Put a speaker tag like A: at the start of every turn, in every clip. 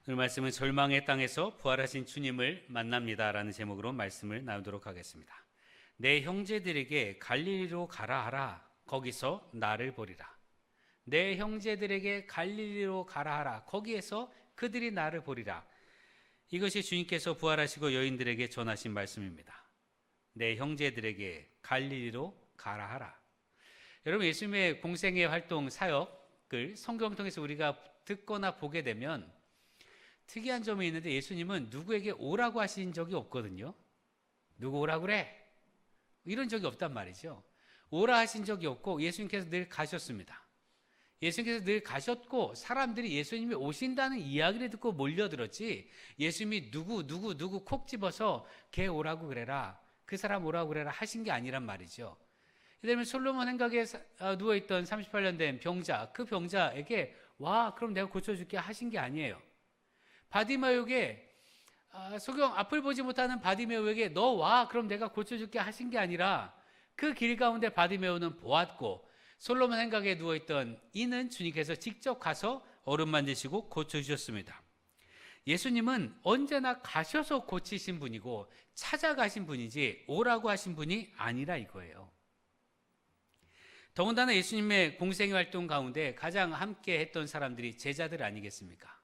A: 오늘 말씀은 절망의 땅에서 부활하신 주님을 만납니다라는 제목으로 말씀을 나누도록 하겠습니다. 내 형제들에게 갈릴리로 가라 하라. 거기서 나를 보리라. 내 형제들에게 갈릴리로 가라 하라. 거기에서 그들이 나를 보리라. 이것이 주님께서 부활하시고 여인들에게 전하신 말씀입니다. 내 형제들에게 갈릴리로 가라 하라. 여러분, 예수님의 공생의 활동 사역을 성경을 통해서 우리가 듣거나 보게 되면 특이한 점이 있는데, 예수님은 누구에게 오라고 하신 적이 없거든요. 누구 오라고 그래? 이런 적이 없단 말이죠. 오라 하신 적이 없고 예수님께서 늘 가셨습니다. 예수님께서 늘 가셨고 사람들이 예수님이 오신다는 이야기를 듣고 몰려들었지, 예수님이 누구 콕 집어서 걔 오라고 그래라, 그 사람 오라고 그래라 하신 게 아니란 말이죠. 예를 들면 솔로몬 행각에 누워있던 38년 된 병자, 그 병자에게 와 그럼 내가 고쳐줄게 하신 게 아니에요. 바디메오에게 소경 앞을 보지 못하는 바디메오에게 너 와 그럼 내가 고쳐줄게 하신 게 아니라, 그 길 가운데 바디메오는 보았고 솔로몬 행각에 누워있던 이는 주님께서 직접 가서 얼음 만지시고 고쳐주셨습니다. 예수님은 언제나 가셔서 고치신 분이고 찾아가신 분이지 오라고 하신 분이 아니라 이거예요. 더군다나 예수님의 공생의 활동 가운데 가장 함께 했던 사람들이 제자들 아니겠습니까?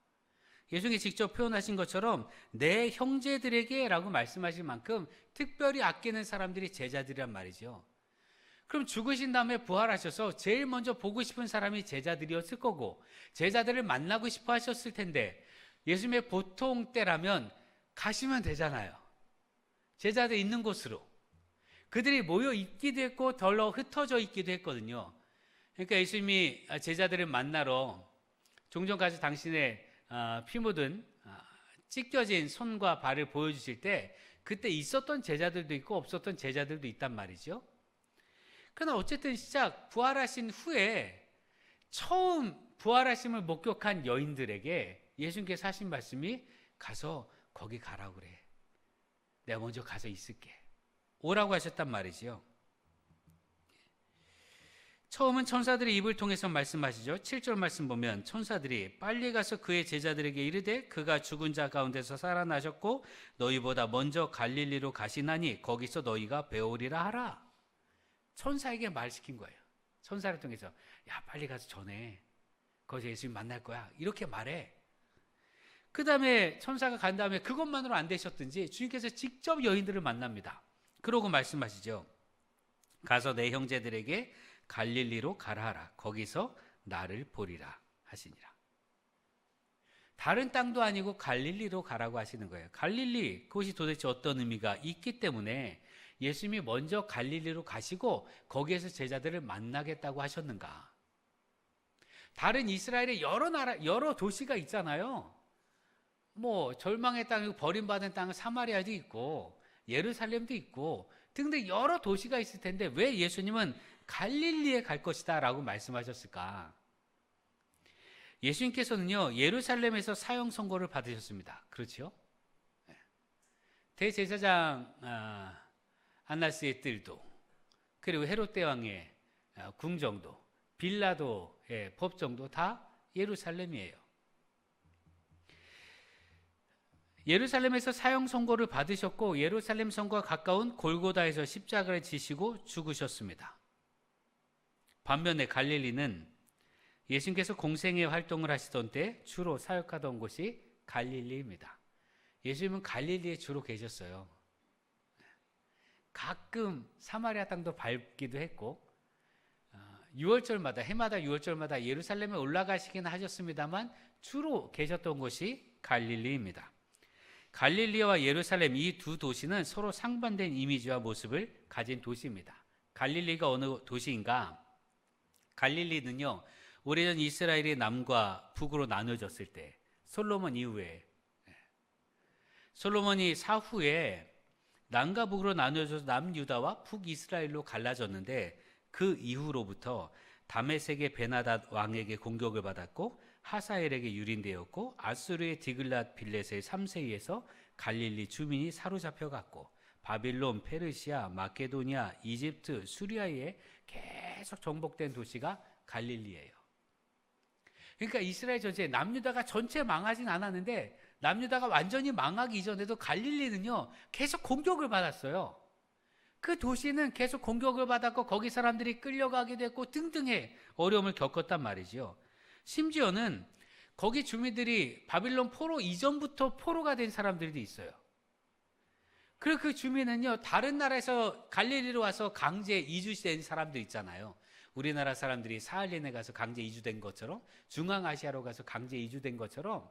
A: 예수님이 직접 표현하신 것처럼 내 형제들에게 라고 말씀하실 만큼 특별히 아끼는 사람들이 제자들이란 말이죠. 그럼 죽으신 다음에 부활하셔서 제일 먼저 보고 싶은 사람이 제자들이었을 거고 제자들을 만나고 싶어 하셨을 텐데, 예수님의 보통 때라면 가시면 되잖아요. 제자들 있는 곳으로. 그들이 모여 있기도 했고 덜러 흩어져 있기도 했거든요. 그러니까 예수님이 제자들을 만나러 종종 가서 당신의 피 묻은 찢겨진 손과 발을 보여주실 때 그때 있었던 제자들도 있고 없었던 제자들도 있단 말이죠. 그러나 어쨌든 부활하신 후에 처음 부활하심을 목격한 여인들에게 예수님께서 하신 말씀이 가서 거기 가라고 그래. 내가 먼저 가서 있을게. 오라고 하셨단 말이지요. 처음은 천사들의 입을 통해서 말씀하시죠. 7절 말씀 보면 천사들이 빨리 가서 그의 제자들에게 이르되 그가 죽은 자 가운데서 살아나셨고 너희보다 먼저 갈릴리로 가시나니 거기서 너희가 배우리라 하라. 천사에게 말시킨 거예요. 천사를 통해서 야 빨리 가서 전해. 거기서 예수님 만날 거야. 이렇게 말해. 그 다음에 천사가 간 다음에 그것만으로 안 되셨든지 주님께서 직접 여인들을 만납니다. 그러고 말씀하시죠. 가서 내 형제들에게 갈릴리로 가라 하라. 거기서 나를 보리라 하시니라. 다른 땅도 아니고 갈릴리로 가라고 하시는 거예요. 갈릴리, 그것이 도대체 어떤 의미가 있기 때문에 예수님이 먼저 갈릴리로 가시고 거기에서 제자들을 만나겠다고 하셨는가? 다른 이스라엘의 여러 도시가 있잖아요. 뭐 절망의 땅이고 버림받은 땅은 사마리아도 있고 예루살렘도 있고 등등 여러 도시가 있을 텐데 왜 예수님은 갈릴리에 갈 것이다 라고 말씀하셨을까? 예수님께서는요 예루살렘에서 사형 선고를 받으셨습니다. 그렇죠? 대제사장 안나스의 뜰도, 그리고 헤롯 대왕의 궁정도, 빌라도의 법정도 다 예루살렘이에요. 예루살렘에서 사형 선고를 받으셨고 예루살렘 성과 가까운 골고다에서 십자가를 지시고 죽으셨습니다. 반면에 갈릴리는 예수님께서 공생의 활동을 하시던 때 주로 사역하던 곳이 갈릴리입니다. 예수님은 갈릴리에 주로 계셨어요. 가끔 사마리아 땅도 밟기도 했고 6월절마다 해마다 6월절마다 예루살렘에 올라가시긴 하셨습니다만 주로 계셨던 곳이 갈릴리입니다. 갈릴리와 예루살렘 이 두 도시는 서로 상반된 이미지와 모습을 가진 도시입니다. 갈릴리가 어느 도시인가? 갈릴리는요 오래전 이스라엘이 남과 북으로 나눠졌을 때 솔로몬 이후에, 솔로몬이 사후에 남과 북으로 나눠져서 남유다와 북이스라엘로 갈라졌는데 그 이후로부터 다메섹의 베나닷 왕에게 공격을 받았고 하사엘에게 유린되었고 아수르의 디글랏 빌렛의 3세에서 갈릴리 주민이 사로잡혀갔고 바빌론, 페르시아, 마케도니아, 이집트, 수리아에 계속 정복된 도시가 갈릴리예요. 그러니까 이스라엘 전체, 남유다가 전체 망하진 않았는데 남유다가 완전히 망하기 이전에도 갈릴리는요 계속 공격을 받았어요. 그 도시는 계속 공격을 받았고 거기 사람들이 끌려가게 됐고 등등의 어려움을 겪었단 말이죠. 심지어는 거기 주민들이 바빌론 포로 이전부터 포로가 된 사람들도 있어요. 그리고 그 주민은요 다른 나라에서 갈릴리로 와서 강제 이주된 사람들 있잖아요. 우리나라 사람들이 사할린에 가서 강제 이주된 것처럼, 중앙아시아로 가서 강제 이주된 것처럼,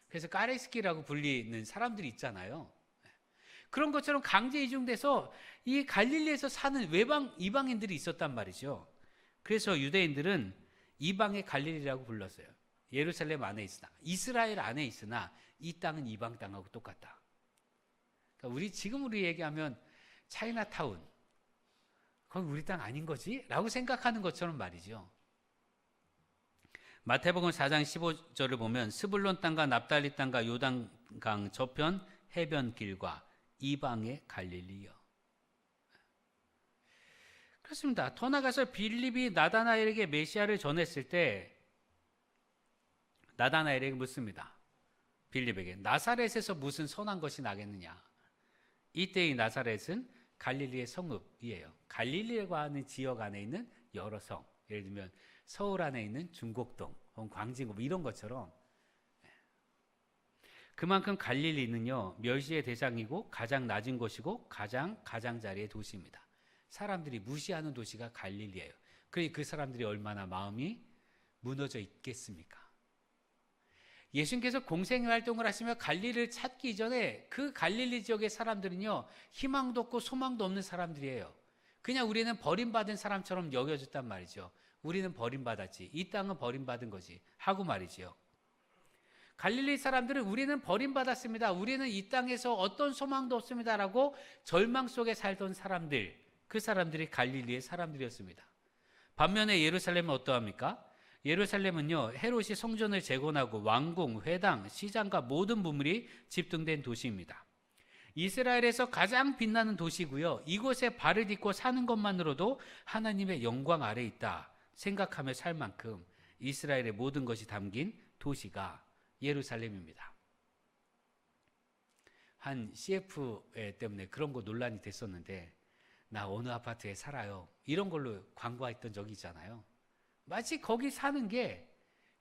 A: 그래서 까레스키라고 불리는 사람들이 있잖아요. 그런 것처럼 강제 이주돼서 이 갈릴리에서 사는 이방인들이 있었단 말이죠. 그래서 유대인들은 이방의 갈릴리라고 불렀어요. 예루살렘 안에 있으나, 이스라엘 안에 있으나 이 땅은 이방 땅하고 똑같다. 그러니까 지금 우리 얘기하면 차이나타운, 거기 우리 땅 아닌 거지? 라고 생각하는 것처럼 말이죠. 마태복음 4장 15절을 보면 스불론 땅과 납달리 땅과 요단강 저편 해변길과 이방의 갈릴리요. 그렇습니다. 더 나가서 빌립이 나다나엘에게 메시아를 전했을 때 나다나엘에게 묻습니다. 빌립에게 나사렛에서 무슨 선한 것이 나겠느냐. 이때 이 나사렛은 갈릴리의 성읍이에요. 갈릴리라고 하는 지역 안에 있는 여러 성, 예를 들면 서울 안에 있는 중곡동, 광진구 이런 것처럼 그만큼 갈릴리는요 멸시의 대상이고 가장 낮은 곳이고 가장 가장자리의 도시입니다. 사람들이 무시하는 도시가 갈릴리예요. 그러니 그 사람들이 얼마나 마음이 무너져 있겠습니까? 예수님께서 공생활동을 하시며 갈릴리를 찾기 이전에 그 갈릴리 지역의 사람들은요 희망도 없고 소망도 없는 사람들이에요. 그냥 우리는 버림받은 사람처럼 여겨졌단 말이죠. 우리는 버림받았지, 이 땅은 버림받은 거지 하고 말이죠. 갈릴리 사람들은 우리는 버림받았습니다, 우리는 이 땅에서 어떤 소망도 없습니다 라고 절망 속에 살던 사람들, 그 사람들이 갈릴리의 사람들이었습니다. 반면에 예루살렘은 어떠합니까? 예루살렘은요 헤롯이 성전을 재건하고 왕궁, 회당, 시장과 모든 부물이 집중된 도시입니다. 이스라엘에서 가장 빛나는 도시고요, 이곳에 발을 딛고 사는 것만으로도 하나님의 영광 아래 있다 생각하며 살 만큼 이스라엘의 모든 것이 담긴 도시가 예루살렘입니다. 한 CF 때문에 그런 거 논란이 됐었는데, 나 어느 아파트에 살아요 이런 걸로 광고했던 적이 있잖아요. 마치 거기 사는 게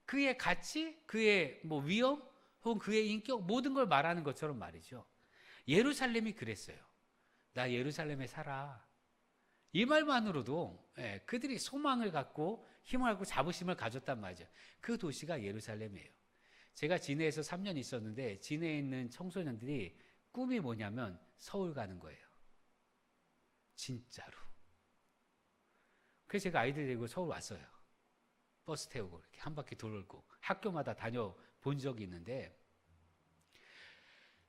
A: 그의 가치, 그의 위험, 혹은 그의 인격 모든 걸 말하는 것처럼 말이죠. 예루살렘이 그랬어요. 나 예루살렘에 살아. 이 말만으로도 그들이 소망을 갖고 힘을 갖고 자부심을 가졌단 말이죠. 그 도시가 예루살렘이에요. 제가 진해에서 3년 있었는데 진해에 있는 청소년들이 꿈이 뭐냐면 서울 가는 거예요. 진짜로. 그래서 제가 아이들 데리고 서울 왔어요. 버스 태우고 이렇게 한 바퀴 돌고 학교마다 다녀본 적이 있는데,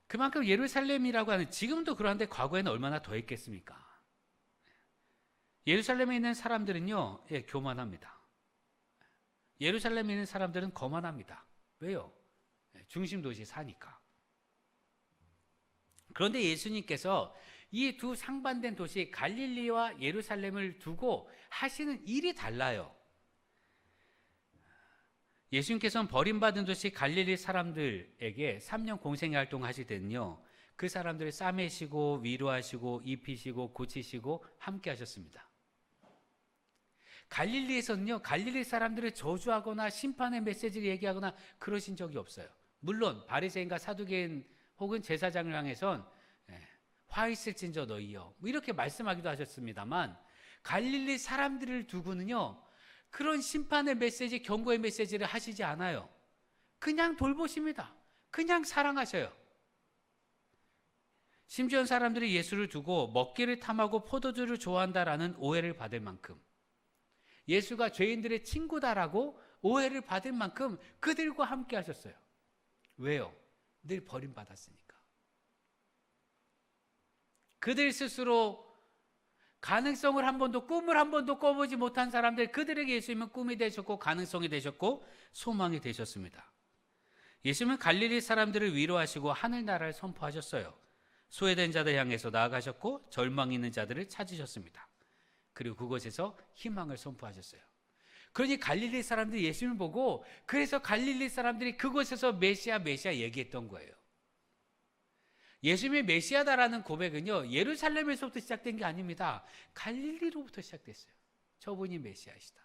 A: 그만큼 예루살렘이라고 하는, 지금도 그런데 과거에는 얼마나 더 했겠습니까? 예루살렘에 있는 사람들은요 교만합니다. 예루살렘에 있는 사람들은 거만합니다. 왜요? 중심 도시에 사니까. 그런데 예수님께서 이 두 상반된 도시 갈릴리와 예루살렘을 두고 하시는 일이 달라요. 예수님께서는 버림받은 도시 갈릴리 사람들에게 3년 공생의 활동을 하실 때는요 그 사람들을 싸매시고 위로하시고 입히시고 고치시고 함께 하셨습니다. 갈릴리에서는요 갈릴리 사람들을 저주하거나 심판의 메시지를 얘기하거나 그러신 적이 없어요. 물론 바리새인과 사두개인 혹은 제사장을 향해선 화 있을진저 너희여 이렇게 말씀하기도 하셨습니다만, 갈릴리 사람들을 두고는요 그런 심판의 메시지, 경고의 메시지를 하시지 않아요. 그냥 돌보십니다. 그냥 사랑하셔요. 심지어 사람들이 예수를 두고 먹기를 탐하고 포도주를 좋아한다라는 오해를 받을 만큼, 예수가 죄인들의 친구다라고 오해를 받을 만큼 그들과 함께 하셨어요. 왜요? 늘 버림받았으니까. 그들 스스로 가능성을 한 번도, 꿈을 한 번도 꿔보지 못한 사람들, 그들에게 예수님은 꿈이 되셨고 가능성이 되셨고 소망이 되셨습니다. 예수님은 갈릴리 사람들을 위로하시고 하늘나라를 선포하셨어요. 소외된 자들 향해서 나아가셨고 절망 있는 자들을 찾으셨습니다. 그리고 그곳에서 희망을 선포하셨어요. 그러니 갈릴리 사람들이 예수님을 보고 그래서 갈릴리 사람들이 그곳에서 메시아 얘기했던 거예요. 예수님이 메시아다라는 고백은요, 예루살렘에서부터 시작된 게 아닙니다. 갈릴리로부터 시작됐어요. 저분이 메시아이시다.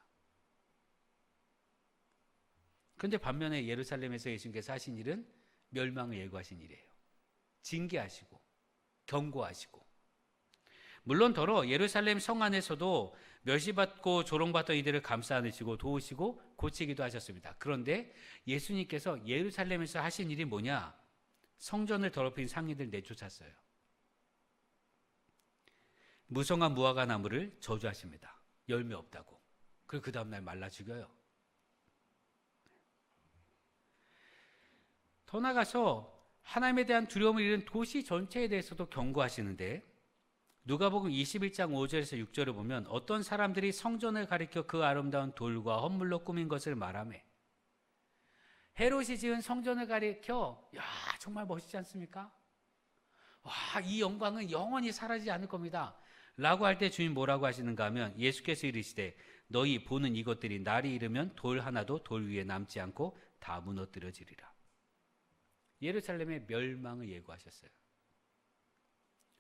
A: 그런데 반면에 예루살렘에서 예수님께서 하신 일은 멸망을 예고하신 일이에요. 징계하시고 경고하시고. 물론 더러 예루살렘 성 안에서도 멸시받고 조롱받던 이들을 감싸 안으시고 도우시고 고치기도 하셨습니다. 그런데 예수님께서 예루살렘에서 하신 일이 뭐냐? 성전을 더럽힌 상인들 내쫓았어요. 무성한 무화과 나무를 저주하십니다. 열매 없다고. 그리고 그 다음날 말라 죽여요. 더 나아가서 하나님에 대한 두려움을 잃은 도시 전체에 대해서도 경고하시는데, 누가복음 21장 5절에서 6절을 보면 어떤 사람들이 성전을 가리켜 그 아름다운 돌과 헌물로 꾸민 것을 말하며, 헤롯이 지은 성전을 가리켜 야 정말 멋있지 않습니까? 와, 이 영광은 영원히 사라지지 않을 겁니다 라고 할 때 주님 뭐라고 하시는가 하면, 예수께서 이르시되 너희 보는 이것들이 날이 이르면 돌 하나도 돌 위에 남지 않고 다 무너뜨려지리라. 예루살렘의 멸망을 예고하셨어요.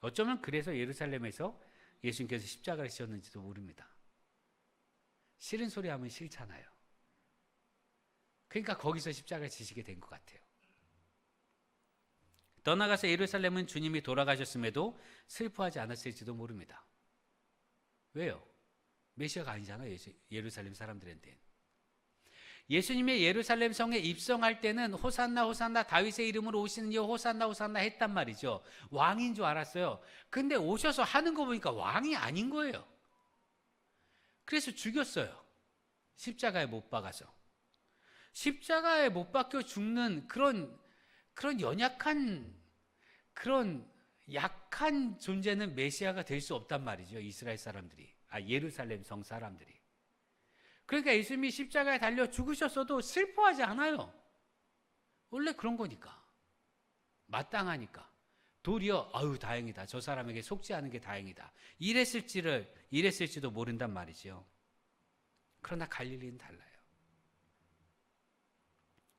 A: 어쩌면 그래서 예루살렘에서 예수님께서 십자가를 지셨는지도 모릅니다. 싫은 소리 하면 싫잖아요. 그러니까 거기서 십자가를 지시게 된 것 같아요. 떠나가서 예루살렘은 주님이 돌아가셨음에도 슬퍼하지 않았을지도 모릅니다. 왜요? 메시아가 아니잖아요, 예루살렘 사람들한테는. 예수님이 예루살렘 성에 입성할 때는 호산나 호산나 다윗의 이름으로 오시는 이여 호산나 호산나 했단 말이죠. 왕인 줄 알았어요. 근데 오셔서 하는 거 보니까 왕이 아닌 거예요. 그래서 죽였어요. 십자가에 못 박아서. 십자가에 못 박혀 죽는 그런 연약한, 그런 약한 존재는 메시아가 될 수 없단 말이죠. 이스라엘 사람들이, 예루살렘 성 사람들이. 그러니까 예수님이 십자가에 달려 죽으셨어도 슬퍼하지 않아요. 원래 그런 거니까. 마땅하니까. 도리어 아유 다행이다. 저 사람에게 속지 않은 게 다행이다. 이랬을지도 모른단 말이죠. 그러나 갈릴리는 달라요.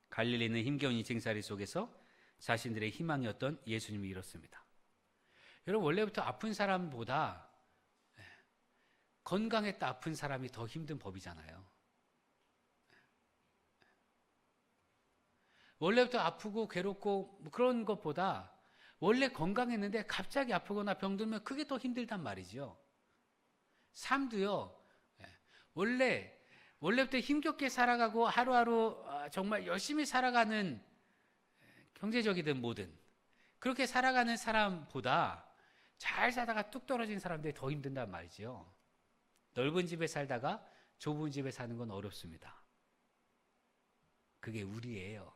A: 갈릴리는 힘겨운 인생살이 속에서 자신들의 희망이었던 예수님이 이렇습니다. 여러분, 원래부터 아픈 사람보다 건강했다 아픈 사람이 더 힘든 법이잖아요. 원래부터 아프고 괴롭고 그런 것보다 원래 건강했는데 갑자기 아프거나 병들면 그게 더 힘들단 말이죠. 삶도요, 원래부터 힘겹게 살아가고 하루하루 정말 열심히 살아가는, 경제적이든 뭐든 그렇게 살아가는 사람보다 잘 살다가 뚝 떨어진 사람들이 더 힘든단 말이죠. 넓은 집에 살다가 좁은 집에 사는 건 어렵습니다. 그게 우리예요.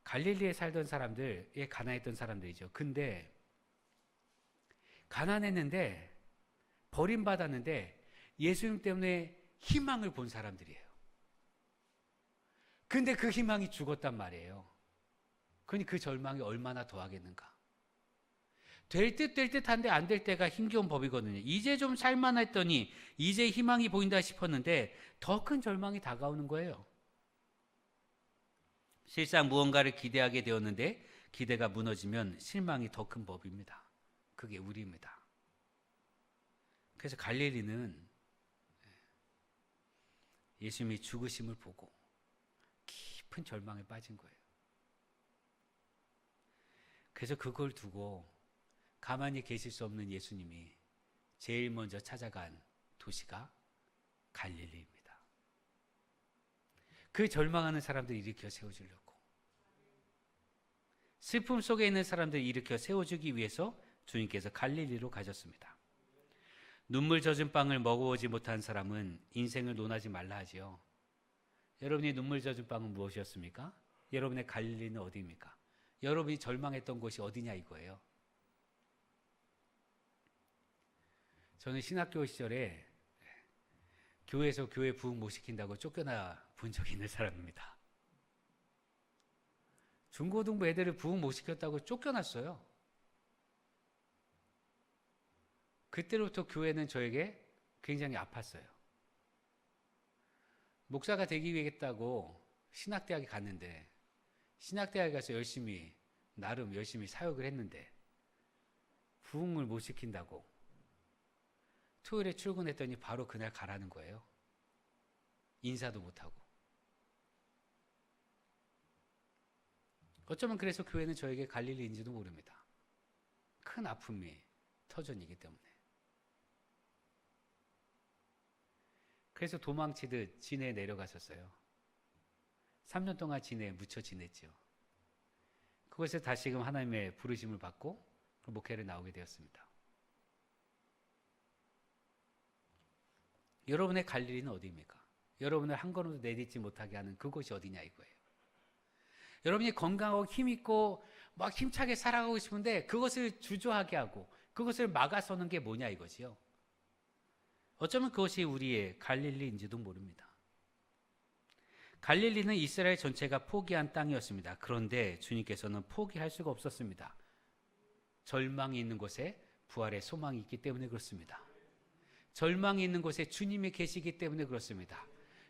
A: 갈릴리에 살던 사람들이 가난했던 사람들이죠. 근데 가난했는데 버림받았는데 예수님 때문에 희망을 본 사람들이에요. 근데 그 희망이 죽었단 말이에요. 그러니 그 절망이 얼마나 더하겠는가. 될 듯한데 안 될 때가 힘겨운 법이거든요. 이제 좀 살만했더니 이제 희망이 보인다 싶었는데 더 큰 절망이 다가오는 거예요. 실상 무언가를 기대하게 되었는데 기대가 무너지면 실망이 더 큰 법입니다. 그게 우리입니다. 그래서 갈릴리는 예수님이 죽으심을 보고 깊은 절망에 빠진 거예요. 그래서 그걸 두고 가만히 계실 수 없는 예수님이 제일 먼저 찾아간 도시가 갈릴리입니다. 그 절망하는 사람들을 일으켜 세워주려고, 슬픔 속에 있는 사람들을 일으켜 세워주기 위해서 주님께서 갈릴리로 가셨습니다. 눈물 젖은 빵을 먹어보지 못한 사람은 인생을 논하지 말라 하지요. 여러분이 눈물 젖은 빵은 무엇이었습니까? 여러분의 갈릴리는 어디입니까? 여러분이 절망했던 곳이 어디냐 이거예요. 저는 신학교 시절에 교회에서 교회 부흥 못 시킨다고 쫓겨나 본 적이 있는 사람입니다. 중고등부 애들을 부흥 못 시켰다고 쫓겨났어요. 그때로부터 교회는 저에게 굉장히 아팠어요. 목사가 되기 위했다고 신학대학에 갔는데, 신학대학에 가서 나름 열심히 사역을 했는데 부흥을 못 시킨다고 토요일에 출근했더니 바로 그날 가라는 거예요. 인사도 못하고. 어쩌면 그래서 교회는 저에게 갈릴리인지도 모릅니다. 큰 아픔이 터전이기 때문에. 그래서 도망치듯 진해에 내려갔었어요. 3년 동안 진해에 묻혀 지냈죠. 그곳에서 다시금 하나님의 부르심을 받고 목회를 나오게 되었습니다. 여러분의 갈릴리는 어디입니까? 여러분을 한 걸음도 내딛지 못하게 하는 그곳이 어디냐 이거예요. 여러분이 건강하고 힘있고 막 힘차게 살아가고 싶은데 그것을 주저하게 하고 그것을 막아서는 게 뭐냐 이거지요. 어쩌면 그것이 우리의 갈릴리인지도 모릅니다. 갈릴리는 이스라엘 전체가 포기한 땅이었습니다. 그런데 주님께서는 포기할 수가 없었습니다. 절망이 있는 곳에 부활의 소망이 있기 때문에 그렇습니다. 절망이 있는 곳에 주님이 계시기 때문에 그렇습니다.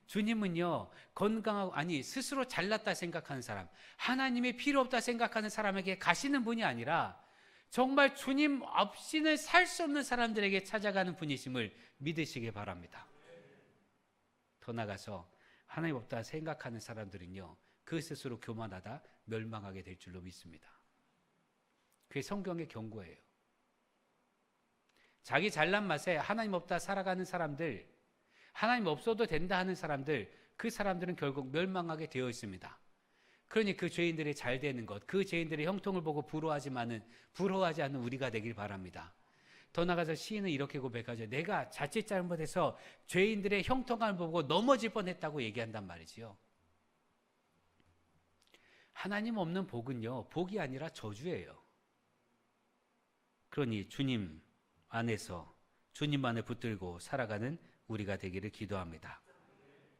A: 주님은요, 건강하고, 스스로 잘났다 생각하는 사람, 하나님이 필요 없다 생각하는 사람에게 가시는 분이 아니라 정말 주님 없이는 살 수 없는 사람들에게 찾아가는 분이심을 믿으시기 바랍니다. 더 나아가서 하나님 없다 생각하는 사람들은요, 그 스스로 교만하다 멸망하게 될 줄로 믿습니다. 그게 성경의 경고예요. 자기 잘난 맛에 하나님 없다 살아가는 사람들, 하나님 없어도 된다 하는 사람들, 그 사람들은 결국 멸망하게 되어 있습니다. 그러니 그 죄인들이 잘 되는 것, 그 죄인들의 형통을 보고 부러워하지 않는 우리가 되길 바랍니다. 더 나아가서 시인은 이렇게 고백하죠. 내가 자칫 잘못해서 죄인들의 형통함을 보고 넘어질 뻔했다고 얘기한단 말이지요. 하나님 없는 복은요, 복이 아니라 저주예요. 그러니 주님 안에서 주님 안에 붙들고 살아가는 우리가 되기를 기도합니다.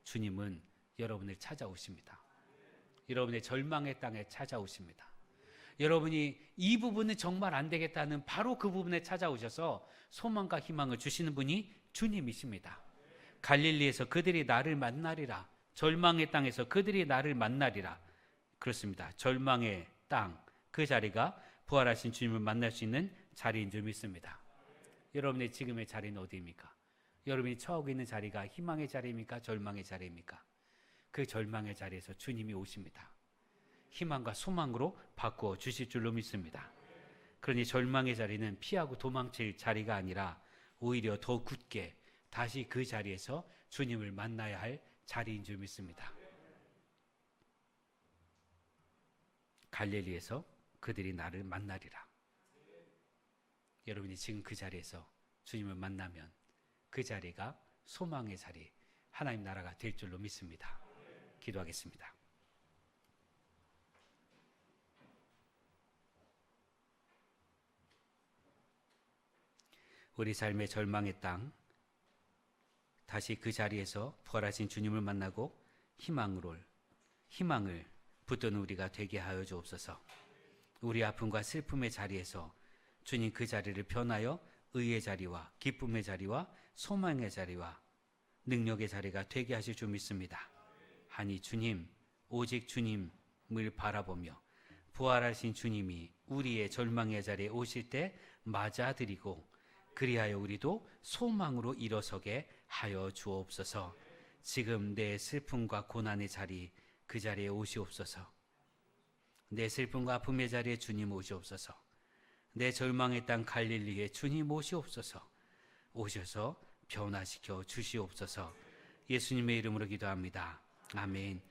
A: 주님은 여러분을 찾아오십니다. 여러분의 절망의 땅에 찾아오십니다. 여러분이 이 부분은 정말 안 되겠다는 바로 그 부분에 찾아오셔서 소망과 희망을 주시는 분이 주님이십니다. 갈릴리에서 그들이 나를 만나리라. 절망의 땅에서 그들이 나를 만나리라. 그렇습니다. 절망의 땅, 그 자리가 부활하신 주님을 만날 수 있는 자리인 줄 믿습니다. 여러분의 지금의 자리는 어디입니까? 여러분이 처하고 있는 자리가 희망의 자리입니까? 절망의 자리입니까? 그 절망의 자리에서 주님이 오십니다. 희망과 소망으로 바꾸어 주실 줄로 믿습니다. 그러니 절망의 자리는 피하고 도망칠 자리가 아니라 오히려 더 굳게 다시 그 자리에서 주님을 만나야 할 자리인 줄 믿습니다. 갈릴리에서 그들이 나를 만나리라. 여러분이 지금 그 자리에서 주님을 만나면 그 자리가 소망의 자리, 하나님 나라가 될 줄로 믿습니다. 기도하겠습니다. 우리 삶의 절망의 땅, 다시 그 자리에서 부활하신 주님을 만나고 희망을 붙드는 우리가 되게 하여 주옵소서. 우리 아픔과 슬픔의 자리에서 주님 그 자리를 변하여 의의 자리와 기쁨의 자리와 소망의 자리와 능력의 자리가 되게 하실 줄 믿습니다. 아니 주님, 오직 주님을 바라보며 부활하신 주님이 우리의 절망의 자리에 오실 때 맞아드리고 그리하여 우리도 소망으로 일어서게 하여 주옵소서. 지금 내 슬픔과 고난의 자리, 그 자리에 오시옵소서. 내 슬픔과 아픔의 자리에 주님 오시옵소서. 내 절망의 땅 갈릴리에 주님 오시옵소서. 오셔서 변화시켜 주시옵소서. 예수님의 이름으로 기도합니다. 아멘.